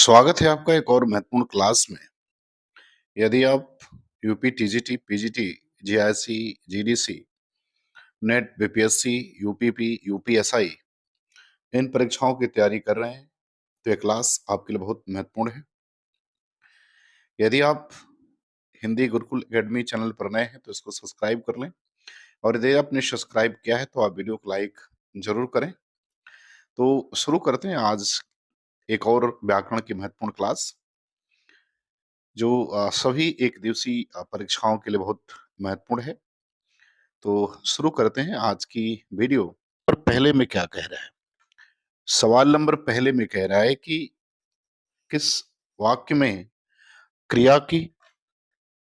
स्वागत है आपका एक और महत्वपूर्ण क्लास में। यदि आप UP TGT, PGT, GIC, GDC, NET, BPSC, UPP, UPSI इन परीक्षाओं की तैयारी कर रहे हैं तो ये क्लास आपके लिए बहुत महत्वपूर्ण है। यदि आप हिंदी गुरुकुल एकेडमी चैनल पर नए हैं तो इसको सब्सक्राइब कर लें, और यदि आपने सब्सक्राइब किया है तो आप वीडियो को लाइक जरूर करें। तो शुरू करते हैं आज एक और व्याकरण की महत्वपूर्ण क्लास, जो सभी एक दिवसीय परीक्षाओं के लिए बहुत महत्वपूर्ण है। तो शुरू करते हैं आज की वीडियो। और पहले में क्या कह रहा है? सवाल नंबर पहले में कह रहा है कि किस वाक्य में क्रिया की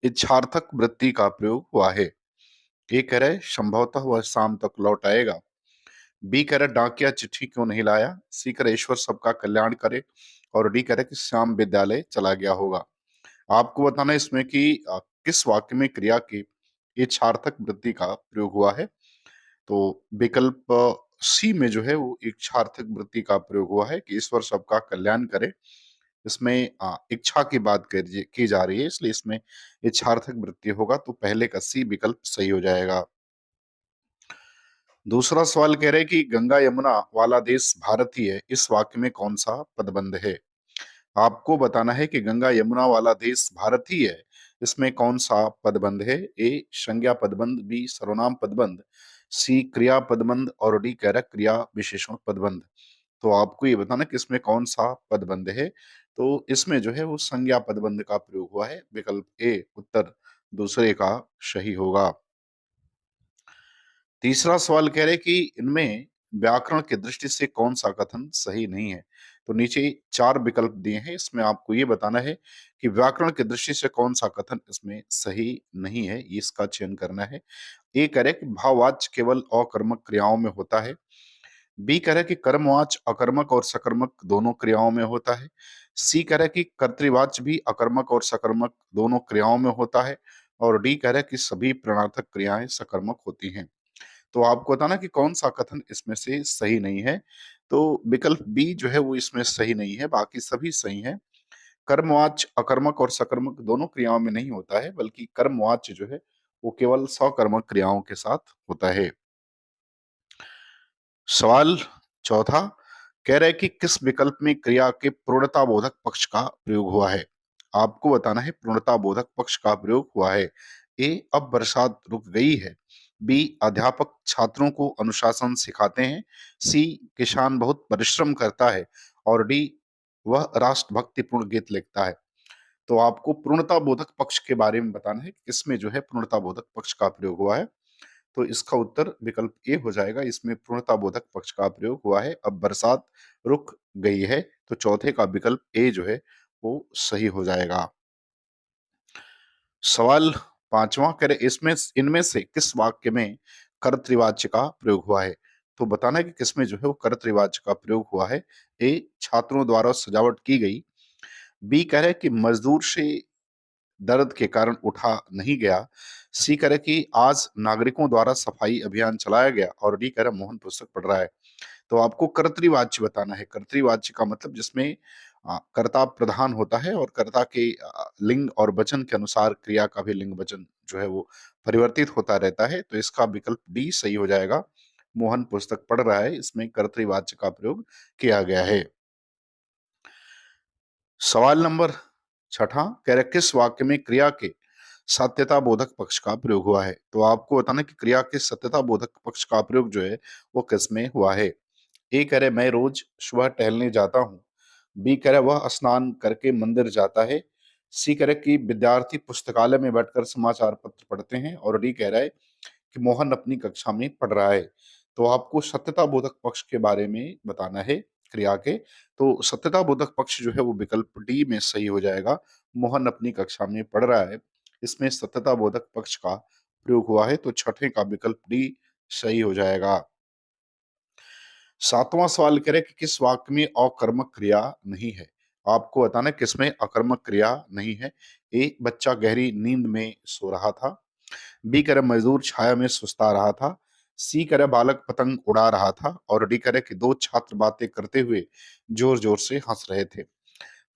इच्छार्थक वृत्ति का प्रयोग हुआ है? ए कह रहा है संभवतः वह शाम तक लौट आएगा। बी कह रहा है डाकिया चिट्ठी क्यों नहीं लाया। सी कह रहा है ईश्वर सबका कल्याण करे। और डी कह रहा है कि श्याम विद्यालय चला गया होगा। आपको बताना है इसमें कि किस वाक्य में क्रिया की इच्छार्थक वृत्ति का प्रयोग हुआ है। तो विकल्प सी में जो है वो इच्छार्थक वृत्ति का प्रयोग हुआ है कि ईश्वर सबका कल्याण करे। इसमें इच्छा की बात की जा रही है, इसलिए इसमें इच्छार्थक वृत्ति होगा, तो पहले का सी विकल्प सही हो जाएगा। दूसरा सवाल कह रहे हैं कि गंगा यमुना वाला देश भारत ही है, इस वाक्य में कौन सा पदबंध है? आपको बताना है कि गंगा यमुना वाला देश भारत ही है, इसमें कौन सा पदबंध है? ए संज्ञा पदबंध, बी सर्वनाम पदबंध, सी क्रिया पदबंध, और डी कह रहा है क्रिया विशेषण पदबंध। तो आपको ये बताना कि इसमें कौन सा पदबंध है। तो इसमें जो है वो संज्ञा पदबंध का प्रयोग हुआ है। विकल्प ए उत्तर दूसरे का सही होगा। तीसरा सवाल कह रहे हैं कि इनमें व्याकरण की दृष्टि से कौन सा कथन सही नहीं है। तो नीचे चार विकल्प दिए हैं, इसमें आपको ये बताना है कि व्याकरण की दृष्टि से कौन सा कथन इसमें सही नहीं है, ये इसका चयन करना है। ए कह रहे हैं कि भाववाच्य केवल अकर्मक क्रियाओं में होता है। बी कह रहा है कि कर्मवाच्य अकर्मक और सकर्मक दोनों क्रियाओं में होता है। सी कह रहा है कि कर्तृवाच्य भी अकर्मक और सकर्मक दोनों क्रियाओं में होता है। और डी कह रहा है कि सभी प्रणर्थक क्रियाएं सकर्मक होती हैं। तो आपको बताना कि कौन सा कथन इसमें से सही नहीं है। तो विकल्प बी जो है वो इसमें सही नहीं है, बाकी सभी सही हैं। कर्मवाच्य अकर्मक और सकर्मक दोनों क्रियाओं में नहीं होता है, बल्कि कर्मवाच्य जो है वो केवल सकर्मक क्रियाओं के साथ होता है। सवाल चौथा कह रहा है कि किस विकल्प में क्रिया के पूर्णता बोधक पक्ष का प्रयोग हुआ है? आपको बताना है पूर्णता बोधक पक्ष का प्रयोग हुआ है। ए अब बरसात रुक गई है। बी अध्यापक छात्रों को अनुशासन सिखाते हैं। सी किसान बहुत परिश्रम करता है। और डी वह राष्ट्रभक्तिपूर्ण गीत लिखता है। तो आपको पूर्णता बोधक पक्ष के बारे में बताना है कि किसमें जो है पूर्णता बोधक पक्ष का प्रयोग हुआ है। तो इसका उत्तर विकल्प ए हो जाएगा, इसमें पूर्णता बोधक पक्ष का प्रयोग हुआ है। अब बरसात रुक गई है, तो चौथे का विकल्प ए जो है वो सही हो जाएगा। सवाल पांचवा करे इसमें इनमें से किस वाक्य में कर्तृवाच्य का प्रयोग हुआ है? तो बताना है कि किसमें जो है वो कर्तृवाच्य का प्रयोग हुआ है। ए छात्रों द्वारा सजावट की गई। बी कह रहे कि मजदूर से दर्द के कारण उठा नहीं गया। सी कह रहे कि आज नागरिकों द्वारा सफाई अभियान चलाया गया। और डी कह रहा मोहन पुस्तक पढ़ रहा है। तो आपको कर्तृवाच्य बताना है। कर्तृवाच्य का मतलब जिसमें कर्ता प्रधान होता है और कर्ता के लिंग और वचन के अनुसार क्रिया का भी लिंग वचन जो है वो परिवर्तित होता रहता है। तो इसका विकल्प डी सही हो जाएगा। मोहन पुस्तक पढ़ रहा है, इसमें कर्तृवाच्य का प्रयोग किया गया है। सवाल नंबर छठा कह रहे किस वाक्य में क्रिया के सत्यता बोधक पक्ष का प्रयोग हुआ है? तो आपको बताना कि क्रिया के सत्यता बोधक पक्ष का प्रयोग जो है वो किस में हुआ है। ए कह रहे मैं रोज सुबह टहलने जाता हूँ। बी कह रहे वह स्नान करके मंदिर जाता है। सी कह रहे कि विद्यार्थी पुस्तकालय में बैठकर समाचार पत्र पढ़ते हैं। और डी कह रहा है कि मोहन अपनी कक्षा में पढ़ रहा है। तो आपको सत्यता बोधक पक्ष के बारे में बताना है क्रिया के। तो सत्यता बोधक पक्ष जो है वो विकल्प डी में सही हो जाएगा। मोहन अपनी कक्षा में पढ़ रहा है, इसमें सत्यता बोधक पक्ष का प्रयोग हुआ है, तो छठे का विकल्प डी सही हो जाएगा। सातवां सवाल कह रहे कि किस वाक्य में अकर्मक क्रिया नहीं है? आपको बताना है किसमें अकर्मक क्रिया नहीं है। ए बच्चा गहरी नींद में सो रहा था। बी कह रहे मजदूर छाया में सुस्ता रहा था। सी कह रहे बालक पतंग उड़ा रहा था। और डी कह रहे कि दो छात्र बातें करते हुए जोर जोर से हंस रहे थे।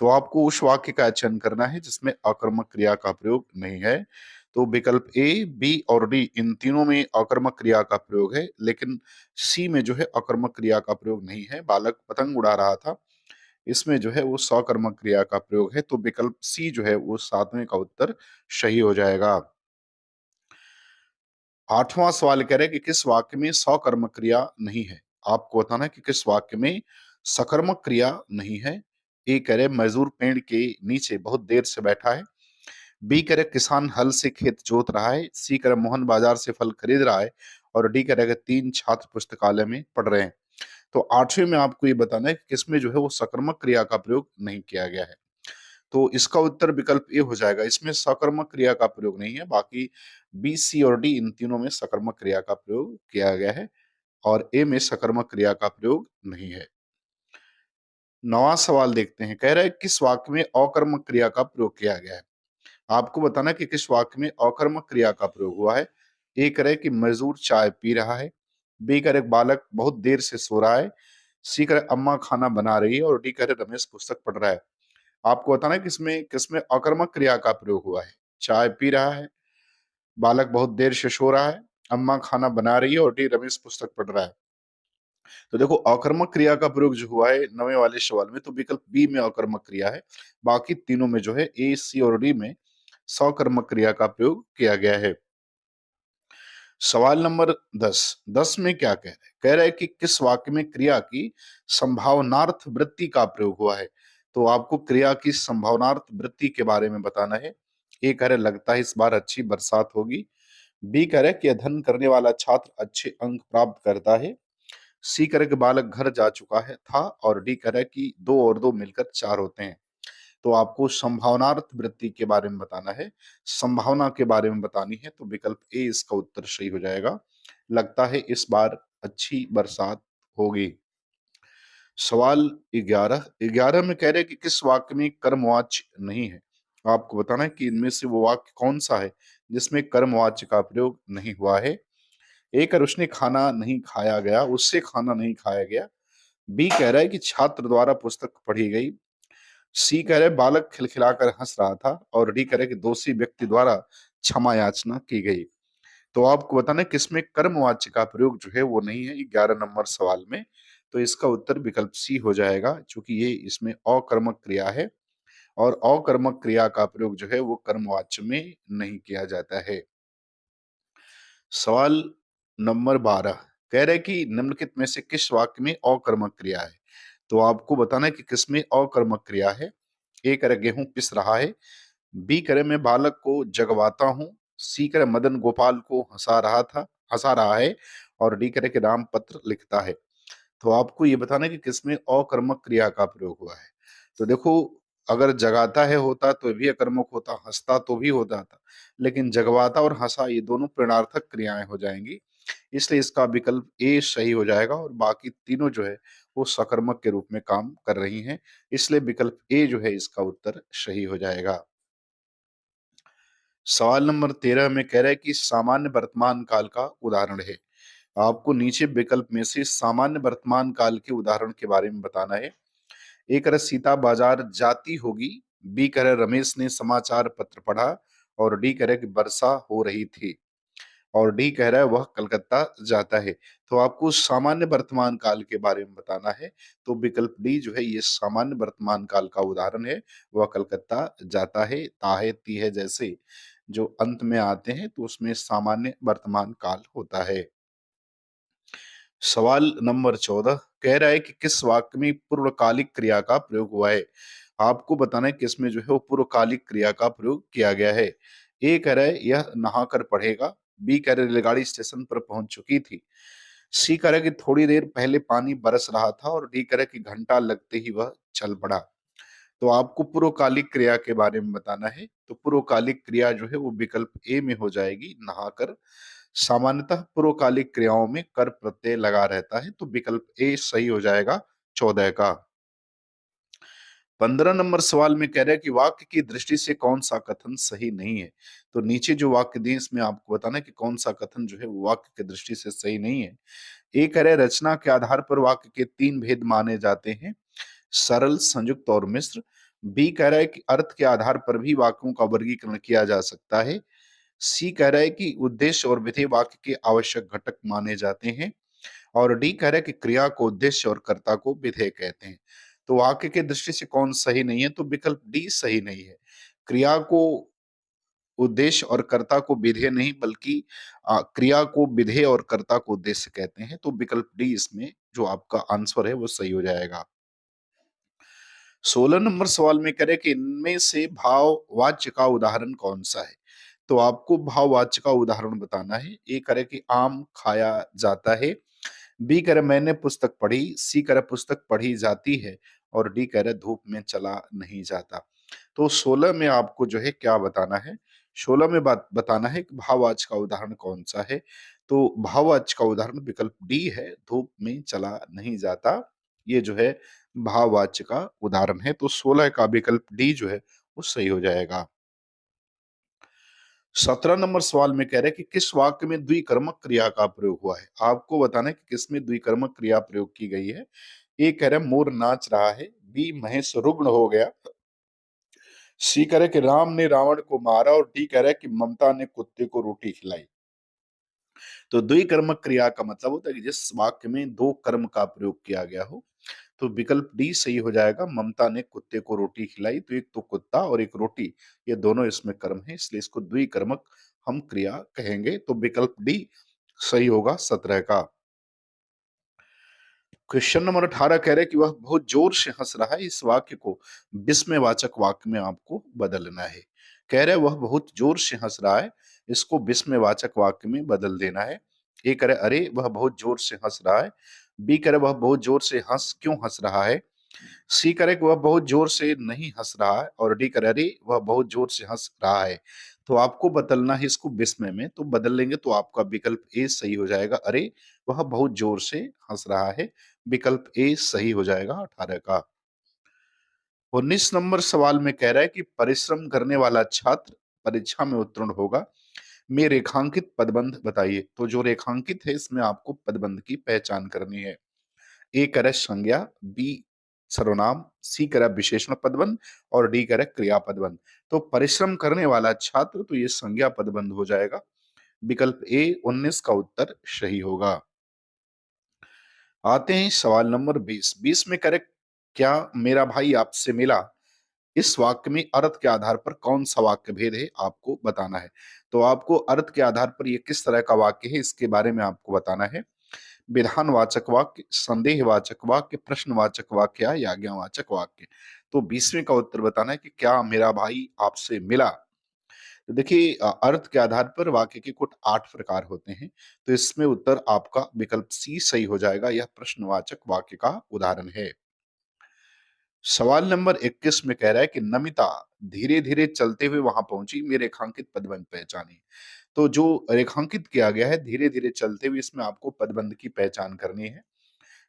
तो आपको उस वाक्य का चयन करना है जिसमें अकर्मक क्रिया का प्रयोग नहीं है। तो विकल्प ए, बी और डी इन तीनों में अकर्मक क्रिया का प्रयोग है, लेकिन सी में जो है अकर्मक क्रिया का प्रयोग नहीं है। बालक पतंग उड़ा रहा था, इसमें जो है वो सकर्मक क्रिया का प्रयोग है। तो विकल्प सी जो है वो 7वें का उत्तर सही हो जाएगा। 8वां सवाल कह रहे हैं कि किस वाक्य में सकर्मक क्रिया नहीं है। आपको बताना है कि किस वाक्य में सकर्मक क्रिया नहीं है। ए कह रहे मजदूर पेड़ के नीचे बहुत देर से बैठा है। बी कह रहे किसान हल से खेत जोत रहा है। सी कह रहे मोहन बाजार से फल खरीद रहा है। और डी कह रहे कि 3 छात्र पुस्तकालय में पढ़ रहे हैं। तो 8वें में आपको ये बताना है कि किसमें जो है वो सकर्मक क्रिया का प्रयोग नहीं किया गया है। तो इसका उत्तर विकल्प ए हो जाएगा। इसमें सकर्मक क्रिया का प्रयोग नहीं है, बाकी बी, सी और डी इन तीनों में सकर्मक क्रिया का प्रयोग किया गया है और ए में सकर्मक क्रिया का प्रयोग नहीं है। 9वां सवाल देखते हैं। कह रहा है किस वाक्य में अकर्मक क्रिया का प्रयोग किया गया है। आपको बताना है कि किस वाक्य में अकर्मक क्रिया का प्रयोग हुआ है। ए कह रहे कि मजदूर चाय पी रहा है। बी कह रहे बालक बहुत देर से सो रहा है। सी कह रहे अम्मा खाना बना रही है। और डी कह रहे रमेश पुस्तक पढ़ रहा है। आपको बताना है किसमें किसमें अकर्मक क्रिया का प्रयोग हुआ है। चाय पी रहा है, बालक बहुत देर से सो रहा है, अम्मा खाना बना रही है और डी रमेश पुस्तक पढ़ रहा है। तो देखो अकर्मक क्रिया का प्रयोग जो हुआ है 9वें वाले सवाल में, तो विकल्प बी में अकर्मक क्रिया है। बाकी तीनों में जो है ए, सी और डी में सकर्मक क्रिया का प्रयोग किया गया है। सवाल नंबर 10। 10 में क्या कह रहे हैं? कह रहा है कि किस वाक्य में क्रिया की संभावनार्थ वृत्ति का प्रयोग हुआ है। तो आपको क्रिया की संभावनार्थ वृत्ति के बारे में बताना है। ए कह रहे लगता है इस बार अच्छी बरसात होगी। बी कह रहे कि अध्ययन करने वाला छात्र अच्छे अंक प्राप्त करता है। सी कह रहे कि बालक घर जा चुका है था। और डी कह रहे कि 2 और 2 मिलकर 4 होते हैं। तो आपको संभावनार्थ वृत्ति के बारे में बताना है, संभावना के बारे में बतानी है। तो विकल्प ए इसका उत्तर सही हो जाएगा। लगता है इस बार अच्छी बरसात होगी। सवाल 11। 11 में कह रहे हैं कि किस वाक्य में कर्मवाच्य नहीं है। आपको बताना है कि इनमें से वो वाक्य कौन सा है जिसमें कर्मवाच्य का प्रयोग नहीं हुआ है। ए कर उसने खाना नहीं खाया गया, उससे खाना नहीं खाया गया। बी कह रहा है कि छात्र द्वारा पुस्तक पढ़ी गई। सी कह रहे बालक खिलखिलाकर हंस रहा था। और डी कह रहे कि दोषी व्यक्ति द्वारा क्षमा याचना की गई। तो आपको बताना है किसमें कर्मवाच्य का प्रयोग जो है वो नहीं है 11 नंबर सवाल में। तो इसका उत्तर विकल्प सी हो जाएगा, क्योंकि ये इसमें अकर्मक क्रिया है और अकर्मक क्रिया का प्रयोग जो है वो कर्मवाच्य में नहीं किया जाता है। सवाल नंबर 12। कह रहे कि निम्नलिखित में से किस वाक्य में अकर्मक क्रिया है। तो आपको बताना है कि किसमें अकर्मक क्रिया है। ए करे गेहूं पिस रहा है। बी करे मैं बालक को जगवाता हूँ। सी करे मदन गोपाल को हंसा रहा है। और डी करे कि राम पत्र लिखता है। तो आपको ये बताना है कि किसमें अकर्मक क्रिया का प्रयोग हुआ है। तो देखो, अगर जगाता है होता तो भी अकर्मक होता, हंसता तो भी होता था, लेकिन जगवाता और हंसा ये दोनों प्रेरणार्थक क्रियाएं हो जाएंगी। इसलिए इसका विकल्प ए सही हो जाएगा और बाकी तीनों जो है वो सकर्मक के रूप में काम कर रही हैं। इसलिए विकल्प ए जो है इसका उत्तर सही हो जाएगा। सवाल नंबर 13 में कह रहा है कि सामान्य वर्तमान काल का उदाहरण है। आपको नीचे विकल्प में से सामान्य वर्तमान काल के उदाहरण के बारे में बताना है। ए कह रहा सीता बाजार जाती होगी। बी कह रहा रमेश ने समाचार पत्र पढ़ा। और डी कह रहा कि वर्षा हो रही थी। और डी कह रहा है वह कलकत्ता जाता है। तो आपको सामान्य वर्तमान काल के बारे में बताना है। तो विकल्प डी जो है ये सामान्य वर्तमान काल का उदाहरण है। वह कलकत्ता जाता है, ताहे ती है जैसे जो अंत में आते हैं तो उसमें सामान्य वर्तमान काल होता है। सवाल नंबर 14 कह रहा है कि किस वाक्य में पूर्वकालिक क्रिया का प्रयोग हुआ है। आपको बताना है किसमें जो है वो पूर्वकालिक क्रिया का प्रयोग किया गया है। ए कह रहा है यह नहाकर पढ़ेगा। बी कह रहे रेलगाड़ी स्टेशन पर पहुंच चुकी थी। सी कह रहा है कि थोड़ी देर पहले पानी बरस रहा था। और डी कह रहा है कि घंटा लगते ही वह चल पड़ा। तो आपको पूर्वकालिक क्रिया के बारे में बताना है। तो पूर्वकालिक क्रिया जो है वो विकल्प ए में हो जाएगी, नहाकर। सामान्यतः पूर्वकालिक क्रियाओं में कर प्रत्यय लगा रहता है। तो विकल्प ए सही हो जाएगा 14 का। 15 नंबर सवाल में कह रहा है कि वाक्य की दृष्टि से कौन सा कथन सही नहीं है। तो नीचे जो वाक्य दिए इसमें आपको बताना है कि कौन सा कथन जो है वो वाक्य की दृष्टि से सही नहीं है। ए कह रहे रचना के आधार पर वाक्य के 3 भेद माने जाते हैं, सरल, संयुक्त और मिश्र। बी कह रहा है कि अर्थ के आधार पर भी वाक्यों का वर्गीकरण किया जा सकता है। सी कह रहा है कि उद्देश्य और विधेय वाक्य के आवश्यक घटक माने जाते हैं। और डी कह रहा है कि क्रिया को उद्देश्य और कर्ता को विधेय कहते हैं। तो वाक्य के दृष्टि से कौन सही नहीं है? तो विकल्प डी सही नहीं है। क्रिया को उद्देश्य और कर्ता को विधेय नहीं, बल्कि क्रिया को विधेय और कर्ता को उद्देश्य कहते हैं। तो विकल्प डी इसमें जो आपका आंसर है वो सही हो जाएगा। 16 नंबर सवाल में करें कि इनमें से भाववाच्य का उदाहरण कौन सा है? तो आपको भाववाच्य का उदाहरण बताना है। ए करे कि आम खाया जाता है, बी करे मैंने पुस्तक पढ़ी, सी करे पुस्तक पढ़ी जाती है और डी करे धूप में चला नहीं जाता। तो 16 में आपको जो है क्या बताना है? 16 में बात बताना है कि भाववाच्य का उदाहरण कौन सा है? तो भाववाच्य का उदाहरण विकल्प डी है, धूप में चला नहीं जाता। ये जो है भाववाच्य का उदाहरण है। तो 16 का विकल्प डी जो है वो सही हो जाएगा। 17 नंबर सवाल में कह रहे हैं कि किस वाक्य में द्विकर्मक क्रिया का प्रयोग हुआ है? आपको बताना है कि किसमें द्विकर्मक क्रिया प्रयोग की गई है। ए कह रहा है मोर नाच रहा है, बी महेश रुग्ण हो गया, सी कह रहा है कि राम ने रावण को मारा और डी कह रहा है कि ममता ने कुत्ते को रोटी खिलाई। तो द्विकर्मक क्रिया का मतलब होता है कि जिस वाक्य में दो कर्म का प्रयोग किया गया हो। तो विकल्प डी सही हो जाएगा। ममता ने कुत्ते को रोटी खिलाई, तो एक तो कुत्ता और एक रोटी, ये दोनों इसमें कर्म है, इसलिए इसको द्विकर्मक हम क्रिया कहेंगे। तो विकल्प डी सही होगा 17 का। क्वेश्चन नंबर 18 कह रहे हैं कि वह बहुत जोर से हंस रहा है। इस वाक्य को विस्मयवाचक वाक्य में आपको बदलना है। कह रहे हैं वह बहुत जोर से हंस रहा है, इसको विस्मयवाचक वाक्य में बदल देना है। ए करे अरे वह बहुत जोर से हंस रहा है, बी करे वह बहुत जोर से हंस क्यों हंस रहा है, सी करे कि वह बहुत जोर से नहीं हंस रहा है और डी करे अरे वह बहुत जोर से हंस रहा है। तो आपको बदलना है इसको विस्मय में, तो बदल लेंगे तो आपका विकल्प ए सही हो जाएगा। अरे वह बहुत जोर से हंस रहा है, विकल्प ए सही हो जाएगा 18 का। 19 नंबर सवाल में कह रहा है कि परिश्रम करने वाला छात्र परीक्षा में उत्तीर्ण होगा, में रेखांकित पदबंध बताइए। तो जो रेखांकित है इसमें आपको पदबंध की पहचान करनी है। ए करे संज्ञा, बी सर्वनाम, सी करे विशेषण पदबंध और डी करे क्रिया पदबंध। तो परिश्रम करने वाला छात्र, तो ये संज्ञा पदबंध हो जाएगा। विकल्प ए 19 का उत्तर सही होगा। आते हैं सवाल नंबर 20। 20 में करेक्ट क्या मेरा भाई आपसे मिला, इस वाक्य में अर्थ के आधार पर कौन सा वाक्य भेद है आपको बताना है। तो आपको अर्थ के आधार पर ये किस तरह का वाक्य है इसके बारे में आपको बताना है। विधानवाचक वाक्य, संदेहवाचक वाक्य, प्रश्नवाचक वाक्य या आज्ञावाचक वाक्य। तो 20वें का उत्तर बताना है कि क्या मेरा भाई आपसे मिला। तो देखिए अर्थ के आधार पर वाक्य के कुल 8 प्रकार होते हैं। तो इसमें उत्तर आपका विकल्प सी सही हो जाएगा। यह प्रश्नवाचक वाक्य का उदाहरण है। सवाल नंबर 21 में कह रहा है कि नमिता धीरे धीरे चलते हुए वहां पहुंची, में रेखांकित पदबंध पहचानी। तो जो रेखांकित किया गया है धीरे धीरे चलते हुए, इसमें आपको पदबंध की पहचान करनी है।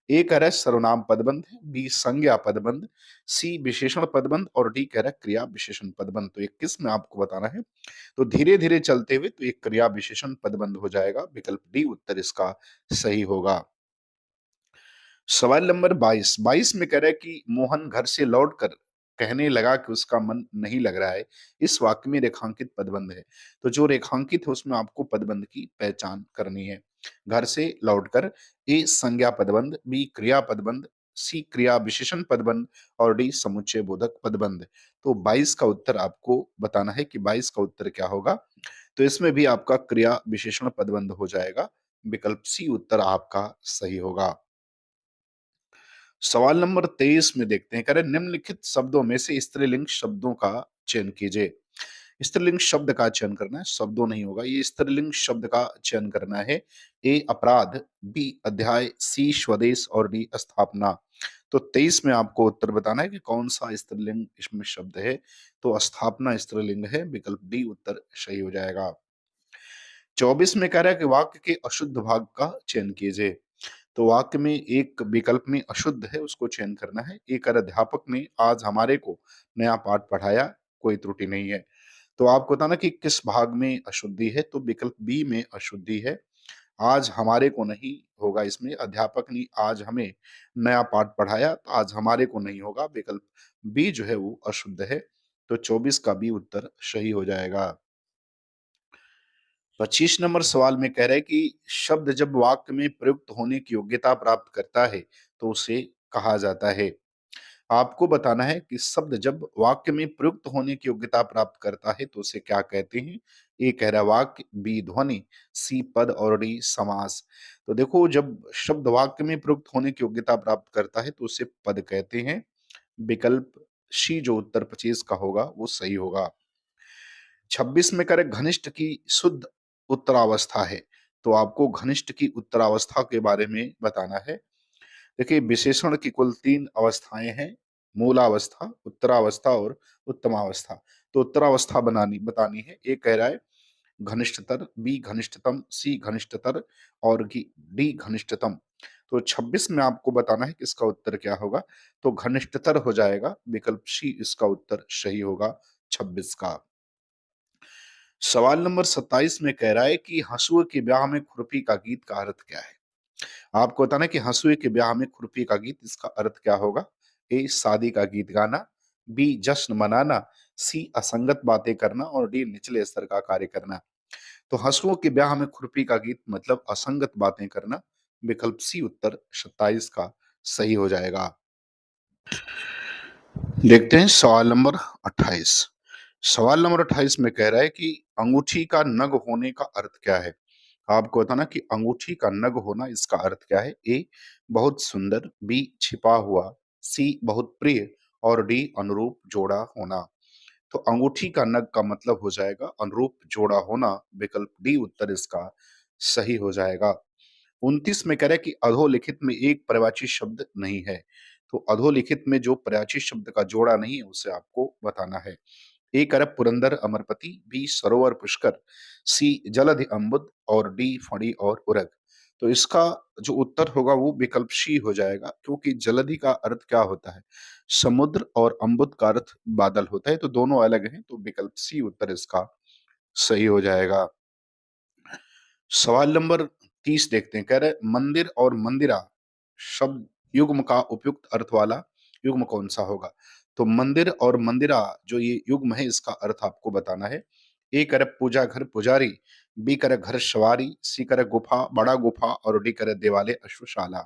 ए कह रहा है सर्वनाम पदबंध है, बी संज्ञा पदबंध, सी विशेषण पदबंध और डी कह रहा है क्रिया विशेषण पदबंध। तो 21 में आपको बताना है। तो धीरे धीरे चलते हुए, तो एक क्रिया विशेषण पदबंध हो जाएगा। विकल्प डी उत्तर इसका सही होगा। सवाल नंबर 22। 22 में कह रहा है कि मोहन घर से लौटकर कहने लगा कि उसका मन नहीं लग रहा है। इस वाक्य में रेखांकित पदबंध है। तो जो रेखांकित है उसमें आपको पदबंध की पहचान करनी है। घर से लौटकर, ए संज्ञा पदबंध, बी क्रिया पदबंध, सी क्रिया विशेषण पदबंध और डी समुच्चय बोधक पदबंध। तो 22 का उत्तर आपको बताना है कि 22 का उत्तर क्या होगा। तो इसमें भी आपका क्रिया विशेषण पदबंध हो जाएगा। विकल्प सी उत्तर आपका सही होगा। सवाल नंबर 23 में देखते हैं, कह रहे निम्नलिखित शब्दों में से स्त्रीलिंग शब्दों का चयन कीजिए। स्त्रीलिंग शब्द का चयन करना है, शब्दों नहीं होगा, ये स्त्रीलिंग शब्द का चयन करना है। ए अपराध, बी अध्याय, सी स्वदेश और डी स्थापना। तो 23 में आपको उत्तर बताना है कि कौन सा स्त्रीलिंग इसमें शब्द है। तो स्थापना स्त्रीलिंग है। विकल्प डी उत्तर सही हो जाएगा। 24 में कह रहा है कि वाक्य के अशुद्ध भाग का चयन कीजिए। तो वाक्य में एक विकल्प में अशुद्ध है, उसको चयन करना है। एक अध्यापक ने आज हमारे को नया पाठ पढ़ाया, कोई त्रुटि नहीं है। तो आपको बताना कि किस भाग में अशुद्धि है। तो विकल्प बी में अशुद्धि है। आज हमारे को नहीं होगा, इसमें अध्यापक ने आज हमें नया पाठ पढ़ाया, तो आज हमारे को नहीं होगा, विकल्प बी जो है वो अशुद्ध है। तो 24 का बी उत्तर सही हो जाएगा। 25 नंबर सवाल में कह रहा है कि शब्द जब वाक्य में प्रयुक्त होने की योग्यता प्राप्त करता है तो उसे कहा जाता है। आपको बताना है कि शब्द जब वाक्य में प्रयुक्त होने की योग्यता प्राप्त करता है तो उसे क्या कहते हैं। ए कह रहा है वाक्य, बी ध्वनि, सी पद और डी समास। तो देखो, जब शब्द वाक्य में प्रयुक्त होने की योग्यता प्राप्त करता है तो उसे पद कहते हैं। विकल्प सी जो उत्तर 25 का होगा वो सही होगा। 26 में करे घनिष्ठ की शुद्ध उत्तरावस्था है, तो आपको घनिष्ठ की उत्तरावस्था के बारे में बताना है। देखिए, विशेषण की कुल 3 अवस्थाएँ हैं, मूलावस्था, उत्तरावस्था और उत्तमावस्था। तो उत्तरावस्था बनानी बतानी है। ए कह रहा है घनिष्ठतर, बी घनिष्ठतम, सी घनिष्ठतर और डी घनिष्ठतम। तो 26 में आपको बताना है कि इसका उत्तर क्या होगा। तो घनिष्ठतर हो जाएगा, विकल्प सी इसका उत्तर सही होगा 26 का। सवाल नंबर 27 में कह रहा है कि हँसुए के ब्याह में खुरपी का गीत का अर्थ क्या है? आपको बताना है कि हँसुए के ब्याह में खुरपी का गीत, इसका अर्थ क्या होगा। ए शादी का गीत गाना, बी जश्न मनाना, सी असंगत बातें करना और डी निचले स्तर का कार्य करना। तो हँसुओं के ब्याह में खुरपी का गीत मतलब असंगत बातें करना। विकल्प सी उत्तर 27 का सही हो जाएगा। देखते हैं सवाल नंबर 28। सवाल नंबर 28 में कह रहा है कि अंगूठी का नग होने का अर्थ क्या है। आपको बताना कि अंगूठी का नग होना, इसका अर्थ क्या है। ए बहुत सुंदर, बी छिपा हुआ, सी बहुत प्रिय और डी अनुरूप जोड़ा होना। तो अंगूठी का नग का मतलब हो जाएगा अनुरूप जोड़ा होना। विकल्प डी उत्तर इसका सही हो जाएगा। 29 में कह रहा है कि अधोलिखित में एक पर्यायवाची शब्द नहीं है। तो अधोलिखित में जो पर्यायवाची शब्द का जोड़ा नहीं है उसे आपको बताना है। ए करप पुरंदर अमरपति, बी सरोवर पुष्कर, सी जलधि अम्बुद और डी फणी और उरग। तो इसका जो उत्तर होगा वो विकल्प सी हो जाएगा, क्योंकि जलधि का अर्थ क्या होता है, समुद्र, और अम्बुद का अर्थ बादल होता है, तो दोनों अलग हैं। तो विकल्प सी उत्तर इसका सही हो जाएगा। सवाल नंबर 30 देखते हैं। कह रहे मंदिर और मंदिरा शब्द युग्म का उपयुक्त अर्थ वाला युग्म कौन सा होगा। तो मंदिर और मंदिरा जो ये युग्म है, इसका अर्थ आपको बताना है। ए करे पूजा घर पुजारी, बी करे घर सवारी, सी करे गुफा बड़ा गुफा और डी करे देवालय अश्वशाला।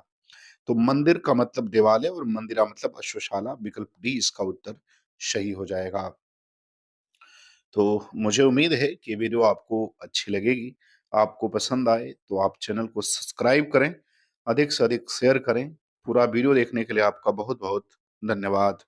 तो मंदिर का मतलब देवालय और मंदिरा मतलब अश्वशाला। विकल्प डी इसका उत्तर सही हो जाएगा। तो मुझे उम्मीद है कि ये वीडियो आपको अच्छी लगेगी। आपको पसंद आए तो आप चैनल को सब्सक्राइब करें, अधिक से अधिक शेयर करें। पूरा वीडियो देखने के लिए आपका बहुत-बहुत धन्यवाद।